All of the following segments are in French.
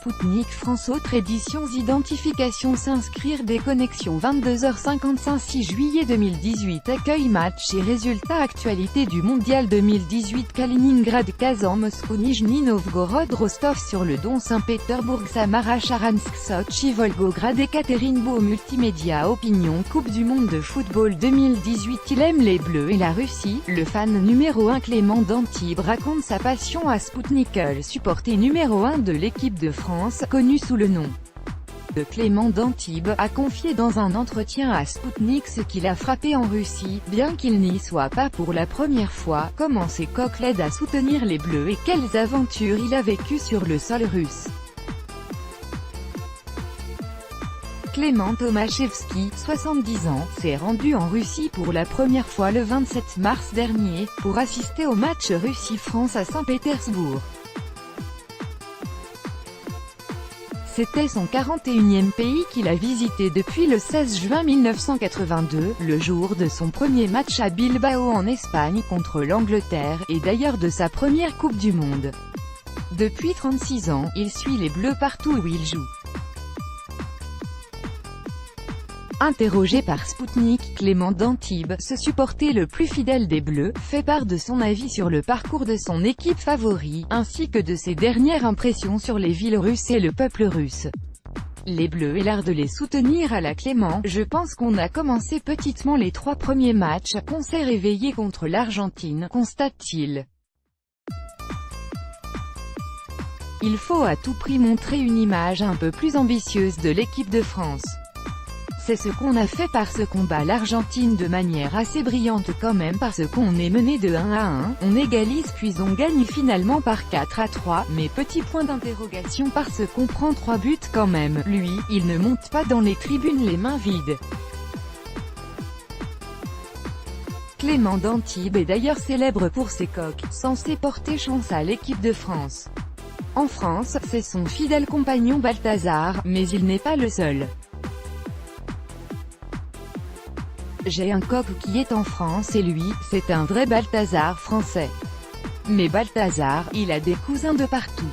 Spoutnik France. Autre éditions identification s'inscrire déconnexion 22h55 6 juillet 2018 accueil match et résultats actualité du mondial 2018 Kaliningrad Kazan Moscou Nijni Novgorod Rostov-sur-le-Don Saint-Pétersbourg Samara Charansk Sochi Volgograd Ekaterinbourg Multimédia Opinion Coupe du monde de football 2018 il aime les Bleus et la Russie, le fan numéro 1 Clément d'Antibes raconte sa passion à Spoutnik. Le supporter numéro 1 de l'équipe de France, connu sous le nom de Clément d'Antibes, a confié dans un entretien à Spoutnik ce qu'il a frappé en Russie, bien qu'il n'y soit pas pour la première fois, comment ses coqs l'aident à soutenir les Bleus et quelles aventures il a vécues sur le sol russe. Clément Tomaszewski, 70 ans, s'est rendu en Russie pour la première fois le 27 mars dernier, pour assister au match Russie-France à Saint-Pétersbourg. C'était son 41e pays qu'il a visité depuis le 16 juin 1982, le jour de son premier match à Bilbao en Espagne contre l'Angleterre, et d'ailleurs de sa première Coupe du Monde. Depuis 36 ans, il suit les Bleus partout où il joue. Interrogé par Spoutnik, Clément d'Antibes, ce supporter le plus fidèle des Bleus, fait part de son avis sur le parcours de son équipe favori, ainsi que de ses dernières impressions sur les villes russes et le peuple russe. Les Bleus et l'art de les soutenir à la Clément, je pense qu'on a commencé petitement les 3 premiers matchs, qu'on s'est réveillé contre l'Argentine, constate-t-il. Il faut à tout prix montrer une image un peu plus ambitieuse de l'équipe de France. C'est ce qu'on a fait parce qu'on bat l'Argentine de manière assez brillante quand même parce qu'on est mené de 1-1, on égalise puis on gagne finalement par 4-3, mais petit point d'interrogation parce qu'on prend 3 buts quand même. Lui, il ne monte pas dans les tribunes les mains vides. Clément d'Antibes est d'ailleurs célèbre pour ses coqs, censés porter chance à l'équipe de France. En France, c'est son fidèle compagnon Balthazar, mais il n'est pas le seul. J'ai un coq qui est en France et lui, c'est un vrai Balthazar français. Mais Balthazar, il a des cousins de partout.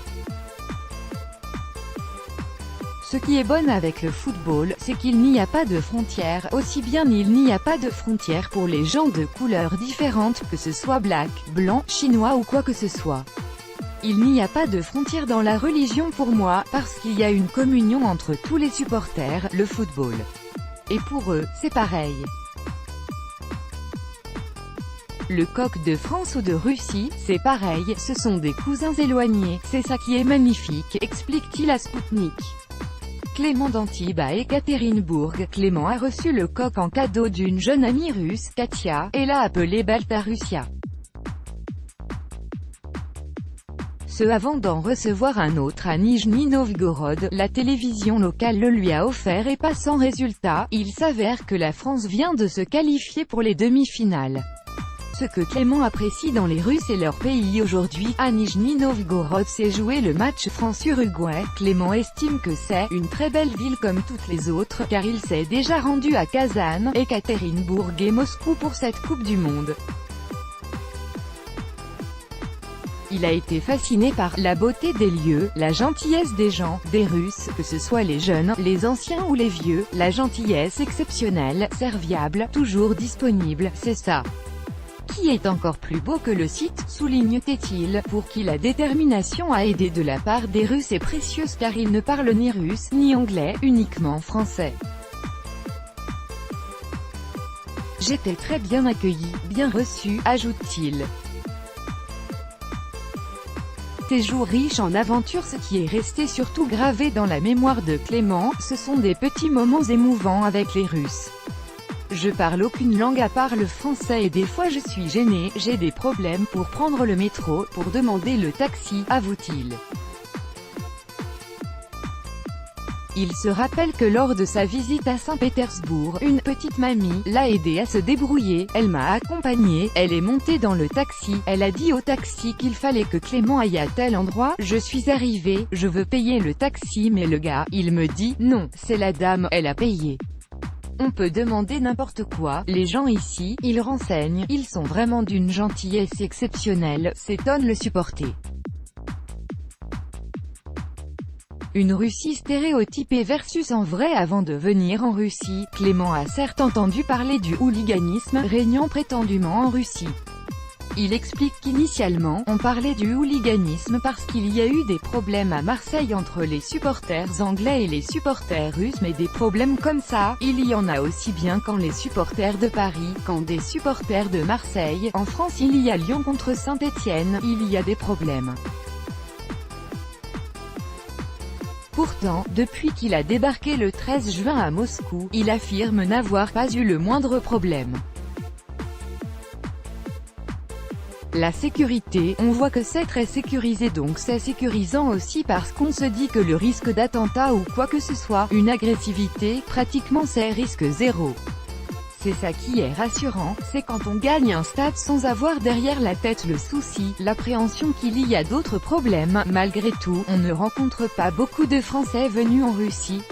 Ce qui est bon avec le football, c'est qu'il n'y a pas de frontières, aussi bien il n'y a pas de frontières pour les gens de couleurs différentes, que ce soit black, blanc, chinois ou quoi que ce soit. Il n'y a pas de frontières dans la religion pour moi, parce qu'il y a une communion entre tous les supporters, le football. Et pour eux, c'est pareil. Le coq de France ou de Russie, c'est pareil, ce sont des cousins éloignés, c'est ça qui est magnifique, explique-t-il à Spoutnik. Clément d'Antibes à Ekaterinbourg. Clément a reçu le coq en cadeau d'une jeune amie russe, Katia, et l'a appelé Baltarussia. Ce avant d'en recevoir un autre à Nijni Novgorod, la télévision locale le lui a offert et pas sans résultat, il s'avère que la France vient de se qualifier pour les demi-finales. Ce que Clément apprécie dans les Russes et leur pays aujourd'hui, à Nijni Novgorod c'est jouer le match France-Uruguay. Clément estime que c'est une très belle ville comme toutes les autres, car il s'est déjà rendu à Kazan, Ekaterinbourg et Moscou pour cette Coupe du Monde. Il a été fasciné par la beauté des lieux, la gentillesse des gens, des Russes, que ce soit les jeunes, les anciens ou les vieux, la gentillesse exceptionnelle, serviable, toujours disponible, c'est ça. Qui est encore plus beau que le site, souligne-t-il, pour qui la détermination à aider de la part des Russes est précieuse car ils ne parlent ni russe, ni anglais, uniquement français. J'étais très bien accueilli, bien reçu, ajoute-t-il. Séjour riche en aventures. Ce qui est resté surtout gravé dans la mémoire de Clément, ce sont des petits moments émouvants avec les Russes. Je parle aucune langue à part le français et des fois je suis gêné, j'ai des problèmes pour prendre le métro, pour demander le taxi, avoue-t-il. Il se rappelle que lors de sa visite à Saint-Pétersbourg, une petite mamie l'a aidé à se débrouiller, elle m'a accompagné, elle est montée dans le taxi, elle a dit au taxi qu'il fallait que Clément aille à tel endroit, je suis arrivé, je veux payer le taxi mais le gars, il me dit, non, c'est la dame, elle a payé. On peut demander n'importe quoi, les gens ici, ils renseignent, ils sont vraiment d'une gentillesse exceptionnelle, s'étonne le supporter. Une Russie stéréotypée versus en vrai. Avant de venir en Russie, Clément a certes entendu parler du hooliganisme, régnant prétendument en Russie. Il explique qu'initialement, on parlait du hooliganisme parce qu'il y a eu des problèmes à Marseille entre les supporters anglais et les supporters russes, mais des problèmes comme ça, il y en a aussi bien quand les supporters de Paris, quand des supporters de Marseille. En France il y a Lyon contre Saint-Étienne, il y a des problèmes. Pourtant, depuis qu'il a débarqué le 13 juin à Moscou, il affirme n'avoir pas eu le moindre problème. La sécurité, on voit que c'est très sécurisé, donc c'est sécurisant aussi parce qu'on se dit que le risque d'attentat ou quoi que ce soit, une agressivité, pratiquement c'est risque zéro. C'est ça qui est rassurant, c'est quand on gagne un stade sans avoir derrière la tête le souci, l'appréhension qu'il y a d'autres problèmes. Malgré tout, on ne rencontre pas beaucoup de Français venus en Russie.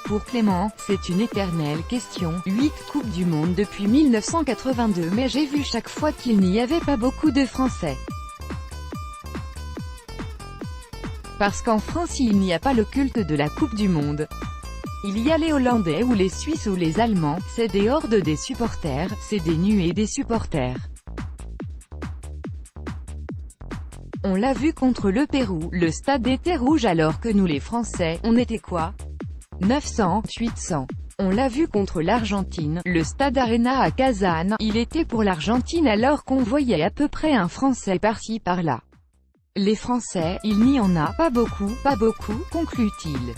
Pour Clément, c'est une éternelle question. 8 Coupes du Monde depuis 1982, mais j'ai vu chaque fois qu'il n'y avait pas beaucoup de Français. Parce qu'en France il n'y a pas le culte de la Coupe du Monde. Il y a les Hollandais ou les Suisses ou les Allemands, c'est des hordes des supporters, c'est des nuées des supporters. On l'a vu contre le Pérou, le stade était rouge alors que nous les Français, on était quoi? 900, 800. On l'a vu contre l'Argentine, le stade Arena à Kazan, il était pour l'Argentine alors qu'on voyait à peu près un Français par-ci par-là. Les Français, il n'y en a pas beaucoup, conclut-il.